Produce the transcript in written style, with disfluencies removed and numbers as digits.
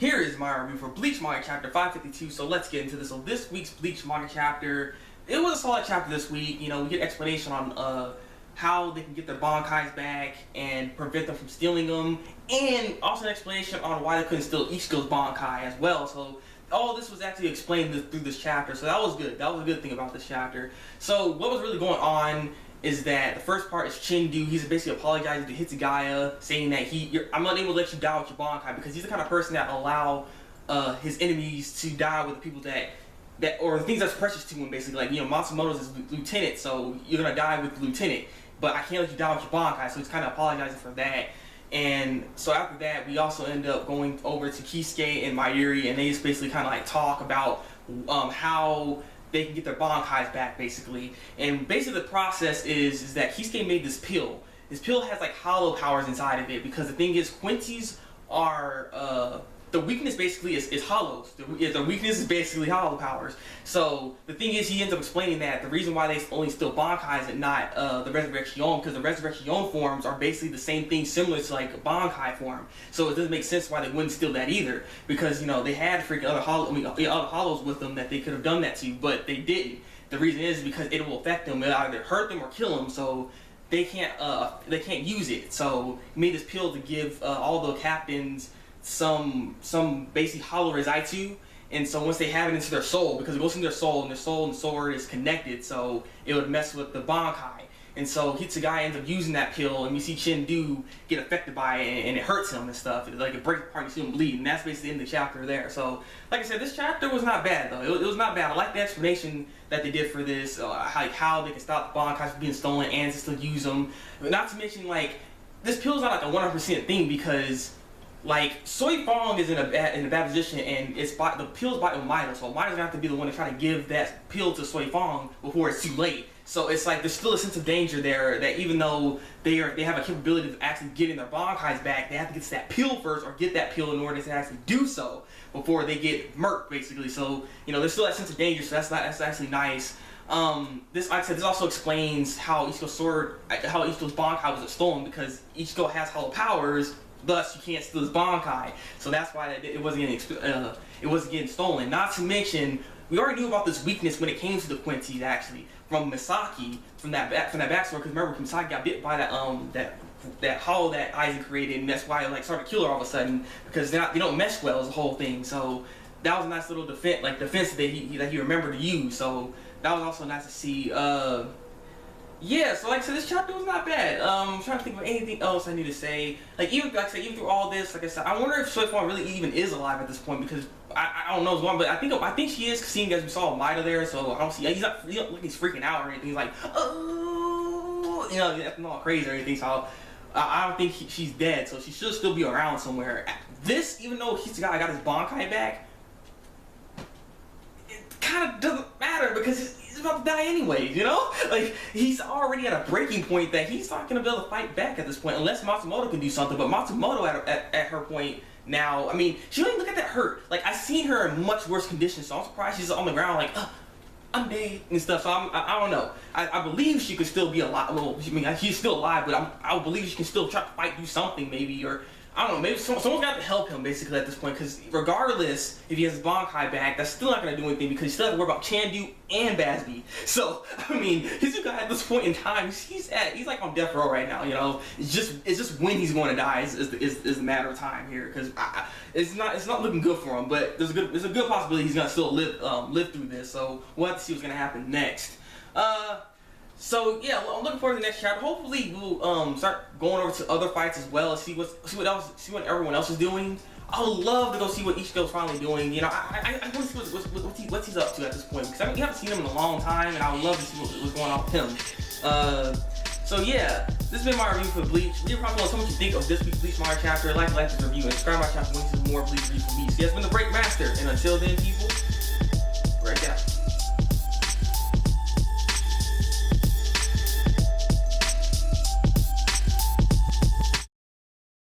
Here is my review for Bleach Manga chapter 552, so let's get into this. So this week's Bleach Manga chapter, it was a solid chapter this week. You know, we get explanation on how they can get their Bankais back and prevent them from stealing them, and also an explanation on why they couldn't steal Ichigo's Bankai as well. So all this was actually explained through this chapter, so that was good. That was a good thing about this chapter. So what was really going on is that the first part is Chindu. He's basically apologizing to Hitsugaya, saying that I'm not able to let you die with your Bankai, because he's the kind of person that allow his enemies to die with the people or the things that's precious to him, basically. Like, you know, Matsumoto's his lieutenant, so you're gonna die with the lieutenant, but I can't let you die with your Bankai, so he's kind of apologizing for that. And so after that, we also end up going over to Kisuke and Mayuri, and they just basically kind of like talk about how they can get their Bankais back, basically. And basically the process is that Kisuke made this pill. This pill has like hollow powers inside of it, because the thing is, Quincy's are the weakness basically is hollows. The weakness is basically hollow powers. So the thing is, he ends up explaining that the reason why they only steal Bankais and not the Resurrection, because the Resurrection forms are basically the same thing, similar to like a Bankai form. So it doesn't make sense why they wouldn't steal that either, because, you know, they had freaking other hollows with them that they could have done that to, but they didn't. The reason is because it will affect them. It'll either hurt them or kill them. So they can't use it. So he made this pill to give all the captains some basic hollow Rezaitu, and so once they have it into their soul, because it goes into their soul, and their soul and sword is connected, so it would mess with the Bankai. And so Hitsugaya ends up using that pill, and we see Chindu get affected by it, and it hurts him and stuff. It breaks apart, you see him bleed, and that's basically the end of the chapter there. So, like I said, this chapter was not bad, though. It was not bad. I like the explanation that they did for this, how they can stop the Bankais from being stolen and still use them. But not to mention, like, this pill's not like a 100% thing, because like, Soi Fong is in a bad position, and the pill's by Omaida, so Omaida's gonna have to be the one to try to give that pill to Soi Fong before it's too late. So it's like there's still a sense of danger there, that even though they have a capability of actually getting their Bankais back, they have to get to that pill first, or get that pill in order to actually do so before they get murked, basically. So, you know, there's still that sense of danger, so that's actually nice. Like I said, this also explains how Ichigo's Bankai was stolen, because Ichigo has hollow powers. Thus, you can't steal his Bankai, so that's why it wasn't getting stolen. Not to mention, we already knew about this weakness when it came to the Quincy's, actually, from Misaki, from that backstory. Because remember, Misaki got bit by that hollow that Aizen created, and that's why it like started to kill her all of a sudden, because they don't mesh well as a whole thing. So that was a nice little defense that he remembered to use. So that was also nice to see. Yeah, so like I said, this chapter was not bad. I'm trying to think of anything else I need to say. Like even through all this, like I said, I wonder if Soi Fong really even is alive at this point, because I don't know what's going on, but I think she is, seeing as we saw Maida there. So I don't see, he's not like he's freaking out or anything. He's like, oh, you know, acting all crazy or anything. So I don't think she's dead. So she should still be around somewhere. This, even though Hitsugaya got his Bankai back, it kind of doesn't matter, because he's about to die anyways, you know? Like, he's already at a breaking point that he's not going to be able to fight back at this point, unless Matsumoto can do something. But Matsumoto at her point now, I mean, she don't even look at that hurt. Like, I've seen her in much worse conditions, so I'm surprised she's on the ground like, I'm dead and stuff. So I don't know. I believe she could still be alive. Well, I mean, she's still alive, but I believe she can still try to fight, do something maybe, or I don't know, maybe someone's got to help him, basically, at this point, because regardless, if he has his Bankai back, that's still not going to do anything, because he still has to worry about Chandu and Basby. So, I mean, Hitsugaya at this point in time, he's like on death row right now, you know? It's just when he's going to die is the matter of time here, because it's not looking good for him, but there's a good possibility he's going to still live through this, so we'll have to see what's going to happen next. So yeah, I'm looking forward to the next chapter. Hopefully we'll start going over to other fights as well, see what everyone else is doing. I would love to go see what Ichigo's finally doing. You know, I want to see what he's up to at this point, because we haven't seen him in a long time, and I would love to see what's going on with him. So yeah, this has been my review for Bleach. Leave a comment below what you think of this week's Bleach Manga chapter. Like this review, and subscribe to my channel for more Bleach reviews from me. So yeah, it's been the Break Master, and until then, people, break out.